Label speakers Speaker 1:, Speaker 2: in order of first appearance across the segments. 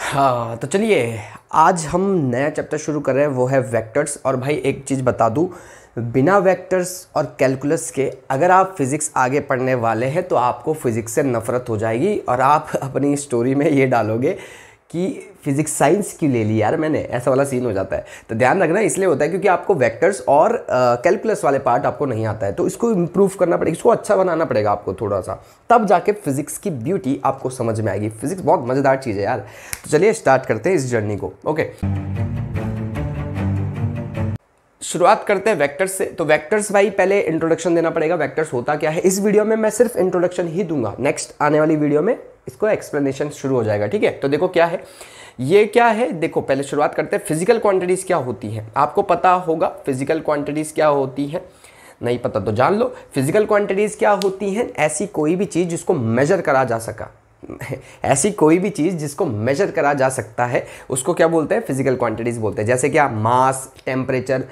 Speaker 1: हाँ तो चलिए, आज हम नया चैप्टर शुरू कर रहे हैं, वो है वेक्टर्स। और भाई एक चीज़ बता दूँ, बिना वेक्टर्स और कैलकुलस के अगर आप फिज़िक्स आगे पढ़ने वाले हैं तो आपको फिज़िक्स से नफ़रत हो जाएगी और आप अपनी स्टोरी में ये डालोगे कि फिज़िक्स साइंस क्यों ले ली यार मैंने, ऐसा वाला सीन हो जाता है। तो ध्यान रखना, इसलिए होता है क्योंकि आपको वेक्टर्स और कैलकुलस वाले पार्ट आपको नहीं आता है, तो इसको इम्प्रूव करना पड़ेगा, इसको अच्छा बनाना पड़ेगा आपको थोड़ा सा, तब जाके फिज़िक्स की ब्यूटी आपको समझ में आएगी। फिज़िक्स बहुत मज़ेदार चीज़ है यार। तो चलिए स्टार्ट करते हैं इस जर्नी को। ओके, शुरुआत करते हैं वेक्टर्स से। तो वेक्टर्स भाई पहले इंट्रोडक्शन देना पड़ेगा, वेक्टर्स होता क्या है। इस वीडियो में मैं सिर्फ इंट्रोडक्शन ही दूंगा, नेक्स्ट आने वाली वीडियो में इसको एक्सप्लेनेशन शुरू हो जाएगा, ठीक है। तो देखो क्या है, ये क्या है, देखो पहले शुरुआत करते हैं। फिजिकल क्वांटिटीज क्या होती हैं, आपको पता होगा फिजिकल क्वांटिटीज क्या होती हैं, नहीं पता तो जान लो। फिजिकल क्वांटिटीज क्या होती हैं, ऐसी कोई भी चीज़ जिसको मेजर करा जा सका, ऐसी कोई भी चीज़ जिसको मेजर करा जा सकता है उसको क्या बोलते हैं, फिजिकल क्वांटिटीज बोलते हैं। जैसे क्या, मास, टेम्परेचर,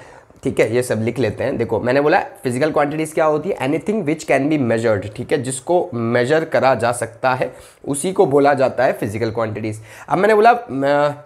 Speaker 1: ठीक है, ये सब लिख लेते हैं। देखो मैंने बोला फिजिकल क्वांटिटीज क्या होती है, anything which can be measured, ठीक है, जिसको मेजर करा जा सकता है उसी को बोला जाता है फिजिकल क्वांटिटीज। अब मैंने बोला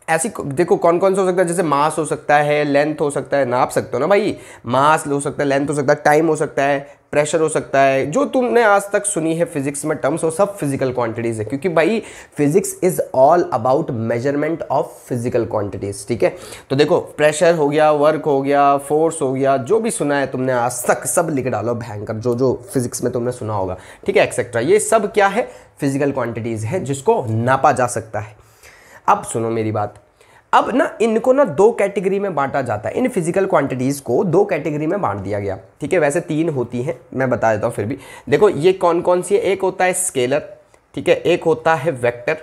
Speaker 1: ऐसी, देखो कौन कौन सा हो सकता है, जैसे मास हो सकता है, लेंथ हो सकता है, नाप सकते हो ना भाई, मास हो सकता है, लेंथ हो सकता है, टाइम हो सकता है, प्रेशर हो सकता है, जो तुमने आज तक सुनी है फिजिक्स में टर्म्स, वो सब फिजिकल क्वांटिटीज है, क्योंकि भाई physics is all about measurement of physical quantities, ठीक है। तो देखो प्रेशर हो गया, वर्क हो गया, फोर्स हो गया, जो भी सुना है तुमने आज तक सब लिख डालो भयंकर, जो जो फिजिक्स में तुमने सुना होगा, ठीक है, एक्सेट्रा, ये सब क्या है, फिजिकल क्वांटिटीज है जिसको नापा जा सकता है। अब सुनो मेरी बात, अब ना इनको ना दो कैटेगरी में बांटा जाता है, इन फिजिकल क्वांटिटीज़ को दो कैटेगरी में बांट दिया गया, ठीक है। वैसे तीन होती हैं, मैं बता देता हूँ फिर भी। देखो ये कौन कौन सी है, एक होता है स्केलर, ठीक है, एक होता है वेक्टर,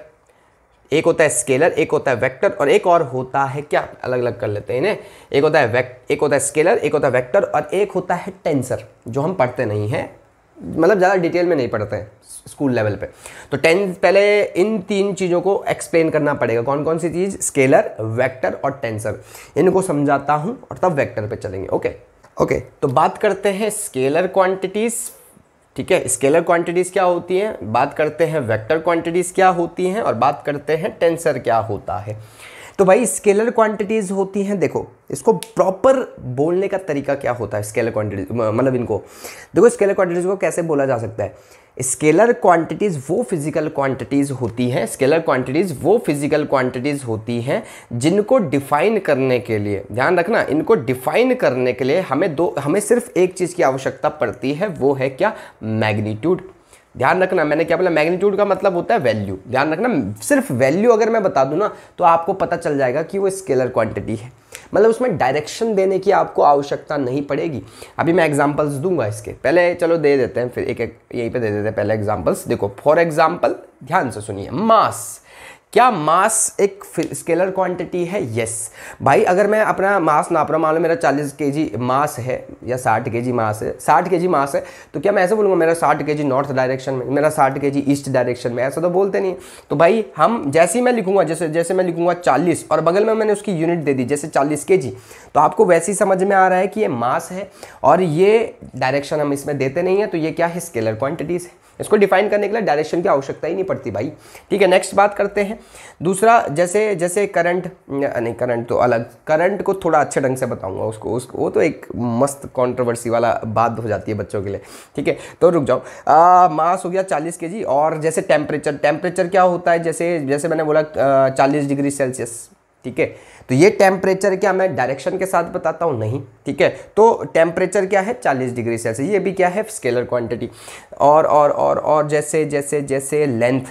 Speaker 1: एक होता है स्केलर, एक होता है वेक्टर, और एक और होता है क्या, अलग अलग कर लेते हैं इन्हें, एक होता है स्केलर, एक होता है वेक्टर, और एक होता है टेंसर, जो हम पढ़ते नहीं हैं, मतलब ज़्यादा डिटेल में नहीं पढ़ते हैं स्कूल लेवल पे। तो पहले इन तीन चीज़ों को एक्सप्लेन करना पड़ेगा, कौन कौन सी चीज़, स्केलर, वेक्टर और टेंसर, इनको समझाता हूँ और तब वेक्टर पे चलेंगे। ओके, तो बात करते हैं स्केलर क्वांटिटीज़, ठीक है, स्केलर क्वांटिटीज़ क्या होती हैं, बात करते हैं वेक्टर क्वांटिटीज़ क्या होती हैं, और बात करते हैं टेंसर क्या होता है। तो भाई स्केलर क्वांटिटीज़ होती हैं, देखो इसको प्रॉपर बोलने का तरीका क्या होता है, स्केलर क्वांटिटीज मतलब इनको देखो, स्केलर क्वांटिटीज़ को कैसे बोला जा सकता है। स्केलर क्वांटिटीज़ वो फिजिकल क्वांटिटीज़ होती हैं, स्केलर क्वांटिटीज़ वो फिजिकल क्वांटिटीज़ होती हैं जिनको डिफाइन करने के लिए, ध्यान रखना, इनको डिफाइन करने के लिए हमें सिर्फ एक चीज़ की आवश्यकता पड़ती है, वो है क्या, मैग्नीट्यूड। ध्यान रखना, मैंने क्या बोला, मैग्नीट्यूड का मतलब होता है वैल्यू। ध्यान रखना, सिर्फ वैल्यू अगर मैं बता दूं ना तो आपको पता चल जाएगा कि वो स्केलर क्वांटिटी है, मतलब उसमें डायरेक्शन देने की आपको आवश्यकता नहीं पड़ेगी। अभी मैं एग्जांपल्स दूंगा इसके, पहले चलो दे देते हैं, फिर एक एक यहीं पे दे देते हैं पहले एग्जांपल्स। देखो फॉर एग्जांपल ध्यान से सुनिए, मास, क्या मास एक स्केलर क्वांटिटी है? यस भाई, अगर मैं अपना मास नाप रहा हूँ, मान लो मेरा 40 केजी मास है या 60 केजी मास है, 60 केजी मास है, तो क्या मैं ऐसे बोलूँगा मेरा 60 केजी नॉर्थ डायरेक्शन में, मेरा 60 केजी ईस्ट डायरेक्शन में, ऐसा तो बोलते नहीं। तो भाई हम जैसे ही मैं लिखूंगा, जैसे मैं लिखूंगा 40 और बगल में मैंने उसकी यूनिट दे दी जैसे 40 केजी, तो आपको वैसे ही समझ में आ रहा है कि ये मास है और ये डायरेक्शन हम इसमें देते नहीं है, तो ये क्या है, स्केलर क्वांटिटीज़ है। इसको डिफाइन करने के लिए डायरेक्शन की आवश्यकता ही नहीं पड़ती भाई, ठीक है। नेक्स्ट बात करते हैं दूसरा, जैसे करंट, नहीं करंट तो अलग, करंट को थोड़ा अच्छे ढंग से बताऊंगा उसको वो तो एक मस्त कंट्रोवर्सी वाला बात हो जाती है बच्चों के लिए, ठीक है। तो रुक जाओ, मास हो गया 40 केजी, और जैसे टेम्परेचर क्या होता है, जैसे मैंने बोला 40 डिग्री सेल्सियस, ठीक है। तो ये टेम्परेचर क्या मैं डायरेक्शन के साथ बताता हूँ, नहीं, ठीक है। तो टेम्परेचर क्या है, 40 डिग्री सेल्सियस, ये भी क्या है, स्केलर क्वांटिटी। और जैसे लेंथ,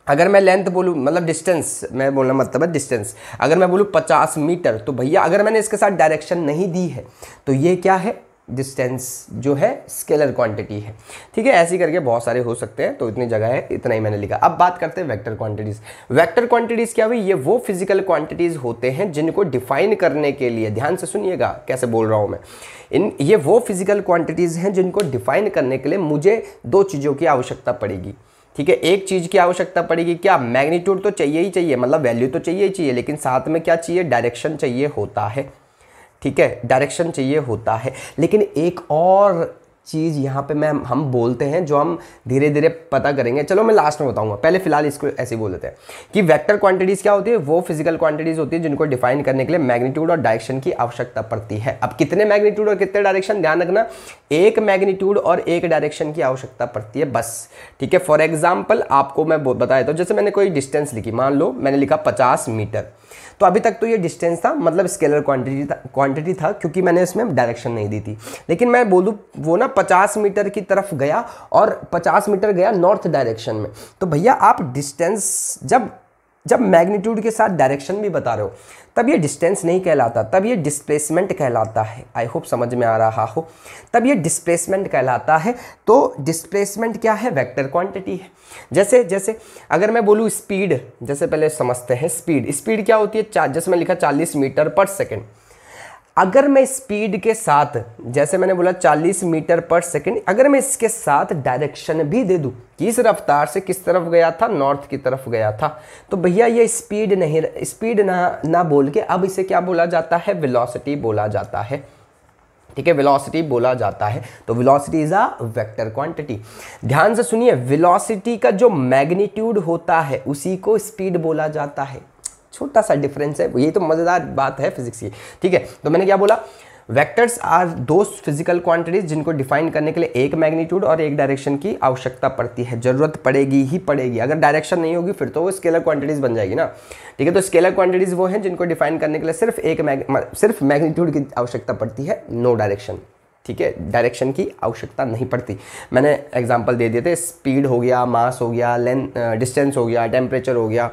Speaker 1: अगर मैं लेंथ बोलूँ, मतलब डिस्टेंस मैं बोलना मतलब है डिस्टेंस, अगर मैं बोलूँ 50 मीटर, तो भैया अगर मैंने इसके साथ डायरेक्शन नहीं दी है तो ये क्या है, डिस्टेंस जो है स्केलर क्वांटिटी है, ठीक है। ऐसे करके बहुत सारे हो सकते हैं, तो इतनी जगह है, इतना ही मैंने लिखा। अब बात करते हैं वेक्टर क्वांटिटीज। वेक्टर क्वांटिटीज क्या हुई, ये वो फिजिकल क्वांटिटीज होते हैं जिनको डिफाइन करने के लिए, ध्यान से सुनिएगा कैसे बोल रहा हूं मैं, ये वो फिजिकल क्वांटिटीज हैं जिनको डिफाइन करने के लिए मुझे दो चीज़ों की आवश्यकता पड़ेगी, ठीक है। एक चीज़ की आवश्यकता पड़ेगी क्या, मैग्नीट्यूड तो चाहिए ही चाहिए, मतलब वैल्यू तो चाहिए ही चाहिए, लेकिन साथ में क्या चाहिए, डायरेक्शन चाहिए होता है, ठीक है, डायरेक्शन चाहिए होता है। लेकिन एक और चीज़ यहाँ पे हम बोलते हैं, जो हम धीरे धीरे पता करेंगे। चलो मैं लास्ट में बताऊंगा, पहले फिलहाल इसको ऐसे ही बोल देते हैं कि वेक्टर क्वांटिटीज़ क्या होती है, वो फिजिकल क्वांटिटीज़ होती है जिनको डिफाइन करने के लिए मैग्नीट्यूड और डायरेक्शन की आवश्यकता पड़ती है। अब कितने मैग्नीट्यूड और कितने डायरेक्शन, ध्यान रखना, एक मैग्नीट्यूड और एक डायरेक्शन की आवश्यकता पड़ती है बस, ठीक है। फॉर एग्जाम्पल आपको मैं बताया तो जैसे मैंने कोई डिस्टेंस लिखी, मान लो मैंने लिखा 50 मीटर, तो अभी तक तो ये डिस्टेंस था, मतलब स्केलर क्वांटिटी था क्योंकि मैंने इसमें डायरेक्शन नहीं दी थी। लेकिन मैं बोलूँ वो ना 50 मीटर की तरफ गया और 50 मीटर गया नॉर्थ डायरेक्शन में, तो भैया आप डिस्टेंस जब मैग्नीट्यूड के साथ डायरेक्शन भी बता रहे हो तब ये डिस्टेंस नहीं कहलाता, तब ये डिस्प्लेसमेंट कहलाता है। आई होप समझ में आ रहा हो, तब ये डिस्प्लेसमेंट कहलाता है। तो डिस्प्लेसमेंट क्या है, वेक्टर क्वांटिटी है। जैसे अगर मैं बोलूँ स्पीड, जैसे पहले समझते हैं स्पीड क्या होती है, जैसे मैं लिखा 40 मीटर पर सेकेंड। अगर मैं स्पीड के साथ, जैसे मैंने बोला 40 मीटर पर सेकंड, अगर मैं इसके साथ डायरेक्शन भी दे दूं कि इस रफ्तार से किस तरफ गया था, नॉर्थ की तरफ गया था, तो भैया ये स्पीड ना बोल के अब इसे क्या बोला जाता है, वेलोसिटी बोला जाता है, ठीक है, वेलोसिटी बोला जाता है। तो velocity is a vector quantity. ध्यान से सुनिए, वेलोसिटी का जो मैग्नीट्यूड होता है उसी को स्पीड बोला जाता है। छोटा सा डिफरेंस है, ये तो मजेदार बात है फिजिक्स की, ठीक है। तो मैंने क्या बोला, वेक्टर्स आर दो फिजिकल क्वांटिटीज जिनको डिफाइन करने के लिए एक मैग्नीट्यूड और एक डायरेक्शन की आवश्यकता पड़ती है, जरूरत पड़ेगी ही पड़ेगी। अगर डायरेक्शन नहीं होगी फिर तो वो स्केलर क्वांटिटीज बन जाएगी ना, ठीक है। तो स्केलर क्वांटिटीज वो हैं जिनको डिफाइन करने के लिए सिर्फ मैग्नीट्यूड की आवश्यकता पड़ती है, नो डायरेक्शन, ठीक है, डायरेक्शन की आवश्यकता नहीं पड़ती। मैंने एग्जांपल दे दिए थे, स्पीड हो गया, मास हो गया, डिस्टेंस हो गया, टेम्परेचर हो गया,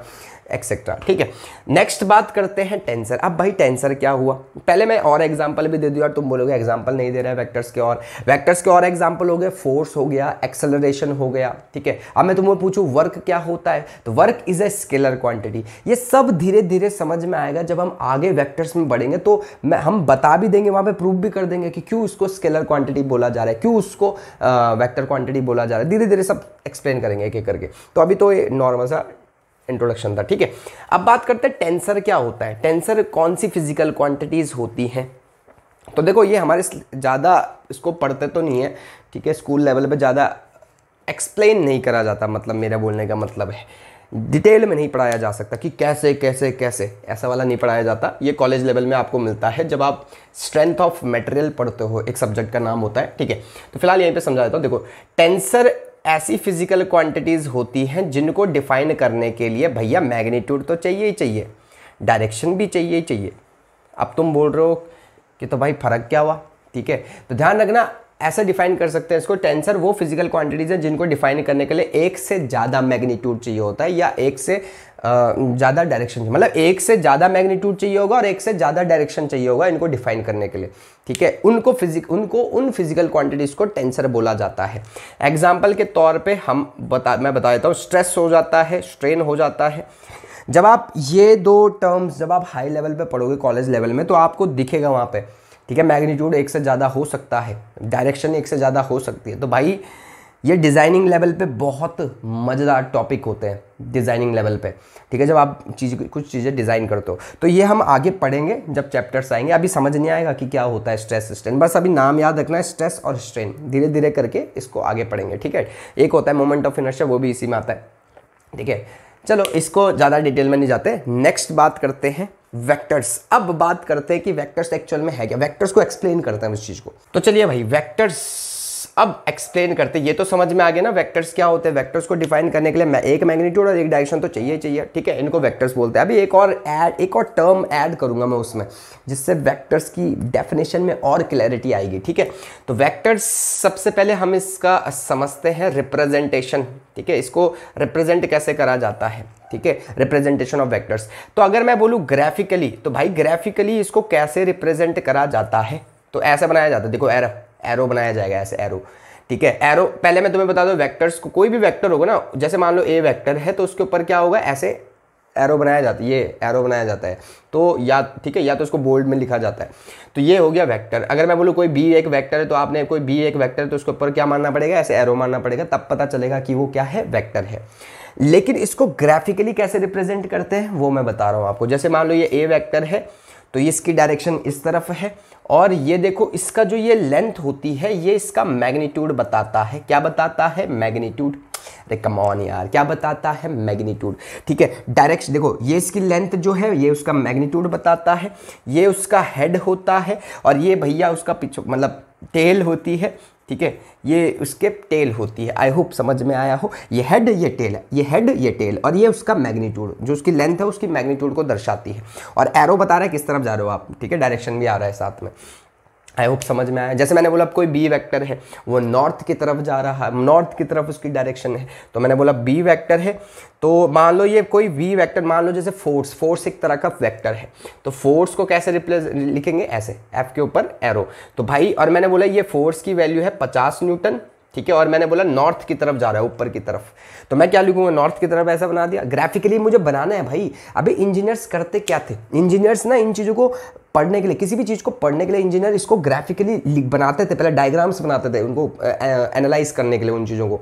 Speaker 1: एक्सेट्रा, ठीक है। नेक्स्ट बात करते हैं टेंसर। अब भाई टेंसर क्या हुआ, पहले मैं और एग्जांपल भी दे दूं यार, तुम बोलोगे एग्जांपल नहीं दे रहा है वेक्टर्स के और एग्जांपल हो गए, फोर्स हो गया, एक्सेलरेशन हो गया, ठीक है। अब मैं तुम्हें पूछूं वर्क क्या होता है, तो work is a scalar quantity. ये सब धीरे धीरे समझ में आएगा जब हम आगे वेक्टर्स में बढ़ेंगे, तो हम बता भी देंगे, वहां पे प्रूव भी कर देंगे कि क्यों उसको स्केलर क्वांटिटी बोला जा रहा है, क्यों उसको वेक्टर क्वांटिटी बोला जा रहा है। धीरे धीरे सब एक्सप्लेन करेंगे एक एक करके। तो अभी तो ये नॉर्मल सा इंट्रोडक्शन था, ठीक है। अब बात करते हैं टेंसर क्या होता है, टेंसर कौन सी फिजिकल क्वांटिटीज होती हैं। तो देखो ये हमारे ज़्यादा इसको पढ़ते तो नहीं है, ठीक है, स्कूल लेवल पे ज़्यादा एक्सप्लेन नहीं करा जाता, मतलब मेरा बोलने का मतलब है डिटेल में नहीं पढ़ाया जा सकता कि कैसे कैसे कैसे, ऐसा वाला नहीं पढ़ाया जाता। ये कॉलेज लेवल में आपको मिलता है जब आप स्ट्रेंथ ऑफ मटेरियल पढ़ते हो, एक सब्जेक्ट का नाम होता है, ठीक है। तो फिलहाल यहीं पे समझा देता हूँ। देखो टेंसर ऐसी फिजिकल क्वांटिटीज होती हैं जिनको डिफाइन करने के लिए भैया मैग्नीट्यूड तो चाहिए ही चाहिए, डायरेक्शन भी चाहिए ही चाहिए। अब तुम बोल रहे हो कि तो भाई फर्क क्या हुआ, ठीक है। तो ध्यान रखना, ऐसा डिफाइन कर सकते हैं इसको, टेंसर वो फिजिकल क्वांटिटीज हैं जिनको डिफाइन करने के लिए एक से ज़्यादा मैग्नीट्यूड चाहिए होता है, या एक से ज़्यादा डायरेक्शन, मतलब एक से ज़्यादा मैग्नीट्यूड चाहिए होगा और एक से ज़्यादा डायरेक्शन चाहिए होगा इनको डिफाइन करने के लिए, ठीक है। उनको उन फिजिकल क्वांटिटीज़ को टेंसर बोला जाता है। एग्जाम्पल के तौर पे मैं बता देता हूँ, स्ट्रेस हो जाता है, स्ट्रेन हो जाता है। जब आप ये दो टर्म्स जब आप हाई लेवल पे पढ़ोगे कॉलेज लेवल में, तो आपको दिखेगा वहाँ पे, ठीक है, मैग्नीट्यूड एक से ज़्यादा हो सकता है, डायरेक्शन एक से ज़्यादा हो सकती है। तो भाई ये डिज़ाइनिंग लेवल पे बहुत मज़ेदार टॉपिक होते हैं, डिज़ाइनिंग लेवल पे, ठीक है, जब आप कुछ चीज़ें डिज़ाइन करते हो। तो ये हम आगे पढ़ेंगे जब चैप्टर्स आएंगे, अभी समझ नहीं आएगा कि क्या होता है स्ट्रेस स्ट्रेन, बस अभी नाम याद रखना है, स्ट्रेस और स्ट्रेन, धीरे धीरे करके इसको आगे पढ़ेंगे, ठीक है। एक होता है मोमेंट ऑफ इनर्शिया, वो भी इसी में आता है, ठीक है। चलो इसको ज़्यादा डिटेल में नहीं जाते, नेक्स्ट बात करते हैं वेक्टर्स। अब बात करते हैं कि वेक्टर्स एक्चुअल में है क्या, वेक्टर्स को एक्सप्लेन करते हैं उस चीज़ को। तो चलिए भाई वेक्टर्स अब एक्सप्लेन करते हैं। ये तो समझ में आ गया ना वेक्टर्स क्या होते हैं। वेक्टर्स को डिफाइन करने के लिए एक मैग्नीट्यूड और एक डायरेक्शन तो चाहिए चाहिए, ठीक है, इनको वेक्टर्स बोलते हैं। अभी एक और टर्म ऐड करूंगा मैं उसमें, जिससे वेक्टर्स की डेफिनेशन में और क्लैरिटी आएगी, ठीक है। तो वेक्टर्स सबसे पहले हम इसका समझते हैं रिप्रेजेंटेशन, ठीक है, इसको रिप्रेजेंट कैसे करा जाता है, ठीक है, रिप्रेजेंटेशन ऑफ वेक्टर्स। तो अगर मैं बोलूँ ग्राफिकली, तो भाई ग्राफिकली इसको कैसे रिप्रेजेंट करा जाता है, तो ऐसे बनाया जाता है, देखो एरो बनाया जाएगा, ऐसे एरो, ठीक है। एरो पहले मैं तुम्हें बता दूं, वेक्टर्स को कोई भी वेक्टर होगा ना, जैसे मान लो ए वेक्टर है तो उसके ऊपर क्या होगा, ऐसे एरो बनाया जाता है, ये एरो बनाया जाता है, तो या ठीक है, या तो उसको बोल्ड में लिखा जाता है, तो ये हो गया वेक्टर। अगर मैं बोलूँ कोई बी एक वेक्टर है, तो आपने कोई बी एक वेक्टर है तो उसके ऊपर क्या मानना पड़ेगा, ऐसे एरो मानना पड़ेगा, तब पता चलेगा कि वो क्या है, वेक्टर है। लेकिन इसको ग्राफिकली कैसे रिप्रेजेंट करते हैं वो मैं बता रहा हूँ आपको। जैसे मान लो ये ए वेक्टर है, तो ये इसकी डायरेक्शन इस तरफ है, और ये देखो इसका जो ये लेंथ होती है ये इसका मैग्नीट्यूड बताता है। क्या बताता है? मैग्नीट्यूड। अरे कम ऑन यार, क्या बताता है? मैग्नीट्यूड। ठीक है, डायरेक्शन देखो, ये इसकी लेंथ जो है ये उसका मैग्नीट्यूड बताता है, ये उसका हेड होता है, और ये भैया उसका पीछे मतलब टेल होती है। ठीक है, ये उसके टेल होती है। आई होप समझ में आया हो। ये हेड, ये टेल है, ये हेड, ये टेल, और ये उसका मैग्नीट्यूड, जो उसकी लेंथ है उसकी मैग्नीट्यूड को दर्शाती है। और एरो बता रहा है किस तरफ जा रहे हो आप। ठीक है, डायरेक्शन भी आ रहा है साथ में। आई होप समझ में आया। जैसे मैंने बोला कोई बी वेक्टर है, वो नॉर्थ की तरफ जा रहा है, नॉर्थ की तरफ उसकी डायरेक्शन है, तो मैंने बोला बी वेक्टर है। तो मान लो ये कोई वी वेक्टर, मान लो जैसे फोर्स एक तरह का वेक्टर है, तो फोर्स को कैसे लिखेंगे? ऐसे, एफ के ऊपर एरो। तो भाई, और मैंने बोला ये फोर्स की वैल्यू है 50 न्यूटन। ठीक है, और मैंने बोला नॉर्थ की तरफ जा रहा है, ऊपर की तरफ, तो मैं क्या लिखूंगा? नॉर्थ की तरफ। ऐसा बना दिया। ग्राफिकली मुझे बनाना है भाई। अभी इंजीनियर्स करते क्या थे? इंजीनियर्स ना इन चीज़ों को पढ़ने के लिए, किसी भी चीज़ को पढ़ने के लिए इंजीनियर इसको ग्राफिकली बनाते थे। पहले डायग्राम्स बनाते थे उनको एनालाइज करने के लिए उन चीज़ों को।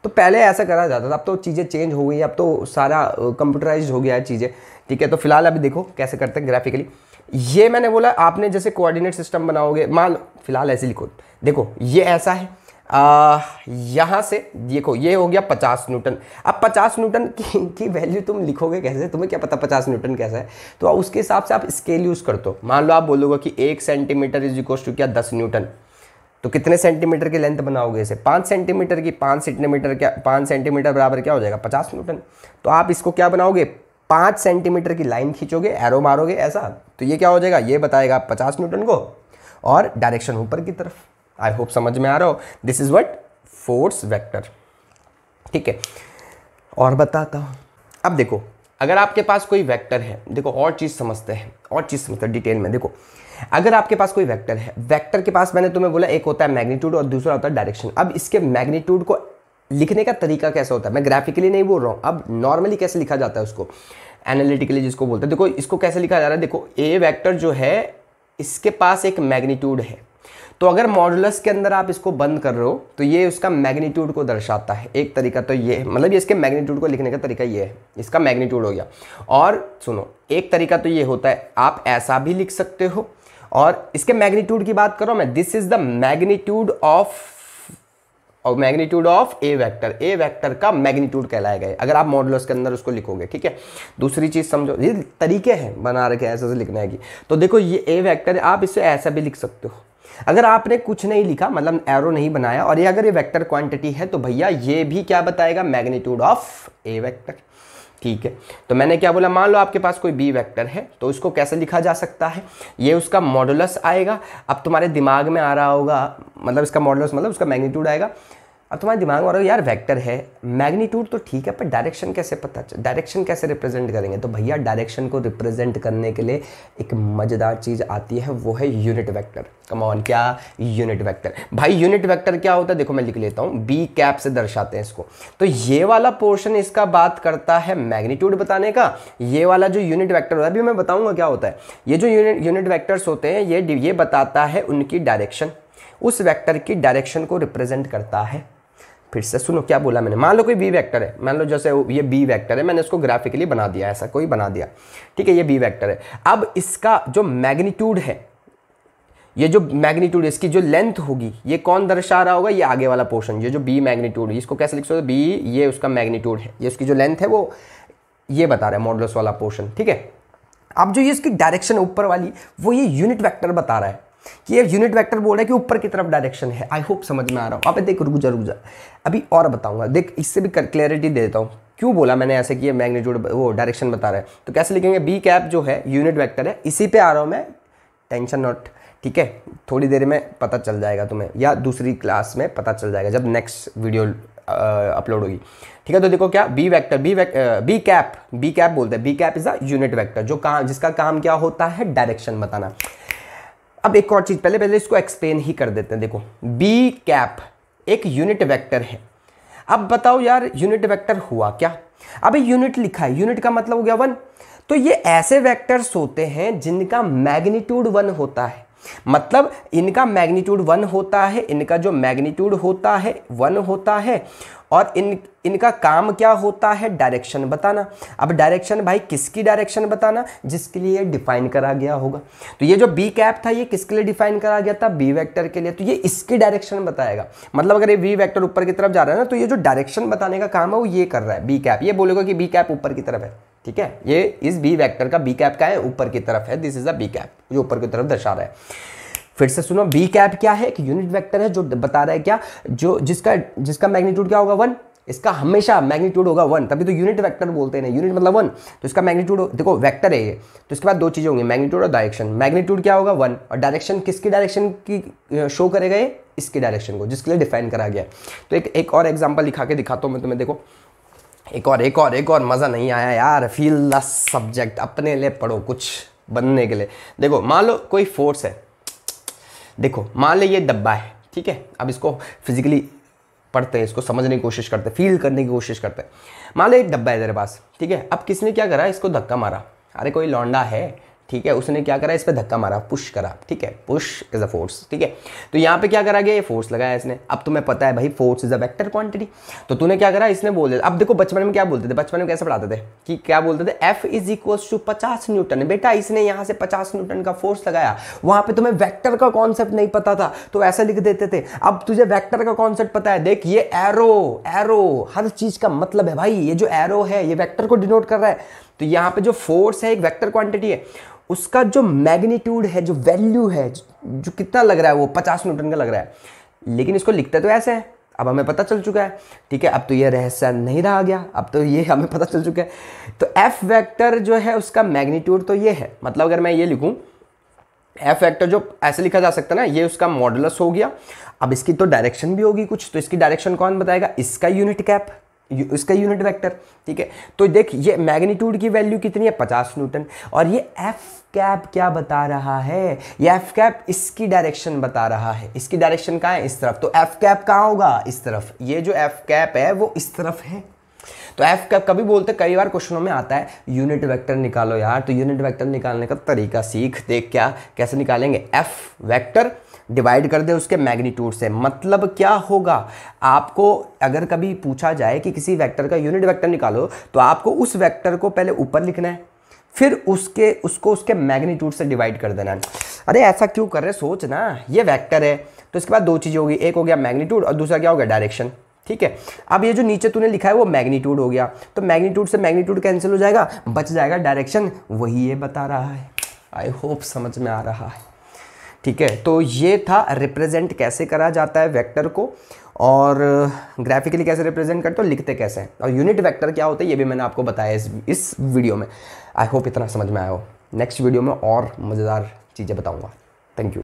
Speaker 1: तो पहले ऐसा करा जाता था, अब तो चीज़ें चेंज हो गई, अब तो सारा कंप्यूटराइज्ड हो गया है चीज़ें। ठीक है, तो फिलहाल अभी देखो कैसे करते हैं ग्राफिकली। ये मैंने बोला आपने जैसे कोऑर्डिनेट सिस्टम बनाओगे, मान लो फिलहाल ऐसे लिखो। देखो ये ऐसा है, यहाँ से देखो ये हो गया 50 न्यूटन। अब 50 न्यूटन की वैल्यू तुम लिखोगे कैसे? तुम्हें क्या पता 50 न्यूटन कैसा है? तो उसके हिसाब से आप स्केल यूज़ कर दो। मान लो आप बोलोगे कि 1 सेंटीमीटर इज इक्वल टू क्या 10 न्यूटन, तो कितने सेंटीमीटर की लेंथ बनाओगे इसे? 5 सेंटीमीटर की। 5 सेंटीमीटर क्या, 5 सेंटीमीटर बराबर क्या हो जाएगा? 50 न्यूटन। तो आप इसको क्या बनाओगे? 5 सेंटीमीटर की लाइन खींचोगे, एरो मारोगे ऐसा, तो ये क्या हो जाएगा? ये बताएगा 50 न्यूटन को, और डायरेक्शन ऊपर की तरफ। आई होप समझ में आ रहा हो। This is what? Force vector. ठीक है, और बताता हूं। अब देखो, अगर आपके पास कोई वेक्टर है, देखो और चीज समझते हैं डिटेल में। देखो, अगर आपके पास कोई वेक्टर है, वेक्टर के पास मैंने तुम्हें बोला एक होता है मैग्नीट्यूड और दूसरा होता है डायरेक्शन। अब इसके मैग्नीट्यूड को लिखने का तरीका कैसा होता है? मैं ग्राफिकली नहीं बोल रहा हूं, अब नॉर्मली कैसे लिखा जाता है उसको, एनालिटिकली जिसको बोलते हैं। देखो इसको कैसे लिखा जा रहा है। देखो ए वेक्टर जो है इसके पास एक मैग्नीट्यूड है, तो अगर मॉडुलस के अंदर आप इसको बंद कर रहे हो तो ये उसका मैग्नीट्यूड को दर्शाता है। एक तरीका तो ये है, मतलब ये इसके मैग्नीट्यूड को लिखने का तरीका ये है, इसका मैग्नीट्यूड हो गया। और सुनो, एक तरीका तो ये होता है, आप ऐसा भी लिख सकते हो। और इसके मैग्नीट्यूड की बात करो मैं, this is the magnitude of A vector. A vector का मैग्नीट्यूड कहलाएगा अगर आप मॉडुलस के अंदर उसको लिखोगे। ठीक है, दूसरी चीज समझो, ये तरीके हैं बना रखे ऐसे लिखने की। तो देखो ये ए वेक्टर है, आप इसे ऐसा भी लिख सकते हो। अगर आपने कुछ नहीं लिखा, मतलब एरो नहीं बनाया, और ये अगर ये वेक्टर क्वांटिटी है, तो भैया ये भी क्या बताएगा? Magnitude of A vector. ठीक है, तो मैंने क्या बोला? मान लो आपके पास कोई बी वेक्टर है, तो इसको कैसे लिखा जा सकता है? ये उसका मॉडुलस आएगा। अब तुम्हारे दिमाग में आ रहा होगा, मतलब इसका मॉडुलस मतलब उसका मैग्नीट्यूड आएगा। अब तुम्हारे दिमाग में आ रहा है यार वेक्टर है, मैग्नीट्यूड तो ठीक है, पर डायरेक्शन कैसे पता चल, डायरेक्शन कैसे रिप्रेजेंट करेंगे? तो भैया डायरेक्शन को रिप्रेजेंट करने के लिए एक मजेदार चीज आती है, वो है यूनिट वेक्टर। कम ऑन, क्या? Unit vector. भाई यूनिट वेक्टर क्या होता है? देखो मैं लिख लेता हूँ, बी कैप से दर्शाते हैं इसको। तो ये वाला पोर्शन इसका बात करता है मैग्नीट्यूड बताने का। ये वाला जो यूनिट वेक्टर होता है, अभी मैं बताऊंगा क्या होता है। ये जो यूनिट वेक्टर्स होते हैं, ये बताता है उनकी डायरेक्शन, उस वेक्टर की डायरेक्शन को रिप्रेजेंट करता है। फिर से सुनो क्या बोला मैंने। मान लो कोई बी वेक्टर है, मान लो जैसे ये बी वेक्टर है, मैंने इसको ग्राफिकली बना दिया, ऐसा कोई बना दिया। ठीक है, ये बी वेक्टर है। अब इसका जो मैग्नीट्यूड है, ये जो मैग्नीट्यूड, इसकी जो लेंथ होगी, ये कौन दर्शा रहा होगा? ये आगे वाला पोर्शन, ये जो बी मैग्नीट्यूड है, इसको कैसे लिख सकते हो? बी, ये उसका मैग्नीट्यूड है, ये उसकी जो लेंथ है वो ये बता रहा है, मॉडुलस वाला पोर्शन। ठीक है, अब जो ये इसकी डायरेक्शन ऊपर वाली, वो ये यूनिट वेक्टर बता रहा है कि ये यूनिट वेक्टर बोल रहा है कि ऊपर की तरफ डायरेक्शन है। आई होप समझ में आ रहा हो। आप देख, रुक जा, अभी और बताऊंगा। देख, इससे भी क्लैरिटी दे देता हूँ क्यों बोला मैंने ऐसे कि ये मैग्नीट्यूड वो डायरेक्शन बता रहा है। तो कैसे लिखेंगे? बी कैप जो है यूनिट वेक्टर है, इसी पे आ रहा हूँ मैं, टेंशन नॉट। ठीक है, थोड़ी देर में पता चल जाएगा तुम्हें, या दूसरी क्लास में पता चल जाएगा जब नेक्स्ट वीडियो अपलोड होगी। ठीक है, तो देखो क्या, बी वेक्टर, बी कैप बोलते हैं। B cap is a unit vector, जो काम, जिसका काम क्या होता है? डायरेक्शन बताना। अब एक और चीज, पहले इसको एक्सप्लेन ही कर देते हैं। देखो, बी कैप एक यूनिट वेक्टर है। अब बताओ यार यूनिट वेक्टर हुआ क्या? अबे यूनिट लिखा है, यूनिट का मतलब हो गया 1। तो ये ऐसे वेक्टर्स होते हैं जिनका मैग्नीट्यूड 1 होता है। मतलब इनका मैग्नीट्यूड 1 होता है, इनका जो मैग्नीट्यूड होता है 1 होता है, और इनका काम क्या होता है, डायरेक्शन बताना। अब डायरेक्शन भाई किसकी डायरेक्शन बताना, जिसके लिए डिफाइन करा गया होगा। तो ये जो बी कैप था ये किसके लिए डिफाइन करा गया था, बी वेक्टर के लिए, तो ये इसकी डायरेक्शन बताएगा। मतलब अगर ये बी वेक्टर ऊपर की तरफ जा रहा है ना, तो ये जो डायरेक्शन बताने का काम है वो ये कर रहा है बी कैप। ये बोलेगा कि बी कैप ऊपर की तरफ है, ठीक है, ये इस बी वेक्टर का बी कैप का है, ऊपर की तरफ है, this is a B cap, जो ऊपर की तरफ दर्शा रहा है। फिर से सुनो, बी कैप क्या है, एक यूनिट वेक्टर है जो बता रहा है क्या, जो जिसका मैग्नीट्यूड क्या होगा 1, इसका हमेशा मैग्नीट्यूड होगा 1, तभी तो यूनिट वेक्टर बोलते हैं, यूनिट मतलब 1, तो इसका मैग्नीट्यूड देखो वेक्टर है ये, तो इसके बाद दो चीजें होंगी, मैग्नीट्यूड और डायरेक्शन। मैग्नीट्यूड क्या होगा 1, और डायरेक्शन किसकी डायरेक्शन की शो करेगा, ये इसकी डायरेक्शन को, जिसके लिए डिफाइन करा गया है। तो एक और एग्जाम्पल लिखा के दिखाता हूँ मैं तुम्हें, देखो एक और मजा नहीं आया यार, फील द सब्जेक्ट, अपने लिए पढ़ो कुछ बनने के लिए। देखो मान लो कोई फोर्स है, देखो मान ले ये डब्बा है, ठीक है, अब इसको फिजिकली पढ़ते हैं, इसको समझने की कोशिश करते हैं, फील करने की कोशिश करते हैं। मान ले एक डब्बा है तेरे पास, ठीक है, अब किसने क्या करा, इसको धक्का मारा, अरे कोई लौंडा है, ठीक है, उसने क्या करा, इस पे धक्का मारा, पुश करा, ठीक है, पुश इज अ फोर्स, ठीक है। तो यहाँ पे क्या करा गया, ये फोर्स लगाया इसने। अब तुम्हें पता है भाई force is a vector quantity, तो तूने क्या करा, इसने बोल दिया। अब देखो बचपन में क्या बोलते थे, बचपन में कैसे पढ़ाते थे कि क्या बोलते थे, F is equals to 50 newton. बेटा इसने यहाँ से 50 न्यूटन का फोर्स लगाया, वहां पे तुम्हें वेक्टर का कॉन्सेप्ट नहीं पता था तो ऐसा लिख देते थे। अब तुझे वेक्टर का कॉन्सेप्ट पता है, देख ये एरो हर चीज का मतलब है भाई, ये जो एरो है ये वेक्टर को डिनोट कर रहा है। तो यहाँ पे जो फोर्स है एक वेक्टर क्वांटिटी है, उसका जो मैग्नीट्यूड है, जो वैल्यू है, जो कितना लग रहा है वो 50 न्यूटन का लग रहा है, लेकिन इसको लिखते तो ऐसे है। अब हमें पता चल चुका है, ठीक है, अब तो ये रहस्य नहीं रहा गया, अब तो ये हमें पता चल चुका है। तो एफ वेक्टर जो है उसका मैग्नीट्यूड तो ये है, मतलब अगर मैं ये लिखूं एफ वेक्टर, जो ऐसे लिखा जा सकता है ना, ये उसका मॉडुलस हो गया। अब इसकी तो डायरेक्शन भी होगी कुछ, तो इसकी डायरेक्शन कौन बताएगा, इसका यूनिट कैप, इसका यूनिट वेक्टर, ठीक है। तो देख ये मैग्नीट्यूड की वैल्यू कितनी है 50 न्यूटन, और ये एफ कैप क्या बता रहा है, ये एफ कैप इसकी डायरेक्शन बता रहा है। इसकी डायरेक्शन कहाँ है, इस तरफ, तो एफ कैप कहाँ होगा, इस तरफ। ये जो एफ कैप है वो इस तरफ है। तो एफ कैप कभी बोलते, कई बार क्वेश्चनों में आता है यूनिट वेक्टर निकालो यार, तो यूनिट वेक्टर निकालने का तरीका सीख, देख क्या कैसे निकालेंगे। एफ वेक्टर डिवाइड कर दे उसके मैग्नीट्यूड से, मतलब क्या होगा, आपको अगर कभी पूछा जाए कि किसी वेक्टर का यूनिट वेक्टर निकालो, तो आपको उस वेक्टर को पहले ऊपर लिखना है, फिर उसको उसके मैग्नीट्यूड से डिवाइड कर देना है। अरे ऐसा क्यों कर रहे, सोच ना, ये वेक्टर है तो इसके बाद दो चीज़ें होगी, एक हो गया मैग्नीट्यूड और दूसरा क्या हो गया, डायरेक्शन, ठीक है। अब ये जो नीचे तूने लिखा है वो मैग्नीट्यूड हो गया, तो मैग्नीट्यूड से मैग्नीट्यूड कैंसिल हो जाएगा, बच जाएगा डायरेक्शन, वही ये बता रहा है। आई होप समझ में आ रहा है, ठीक है। तो ये था रिप्रेजेंट कैसे करा जाता है वेक्टर को, और ग्राफिकली कैसे रिप्रेजेंट करते हो, लिखते कैसे हैं, और यूनिट वेक्टर क्या होता है ये भी मैंने आपको बताया इस वीडियो में। आई होप इतना समझ में आया हो। नेक्स्ट वीडियो में और मज़ेदार चीज़ें बताऊंगा। Thank you.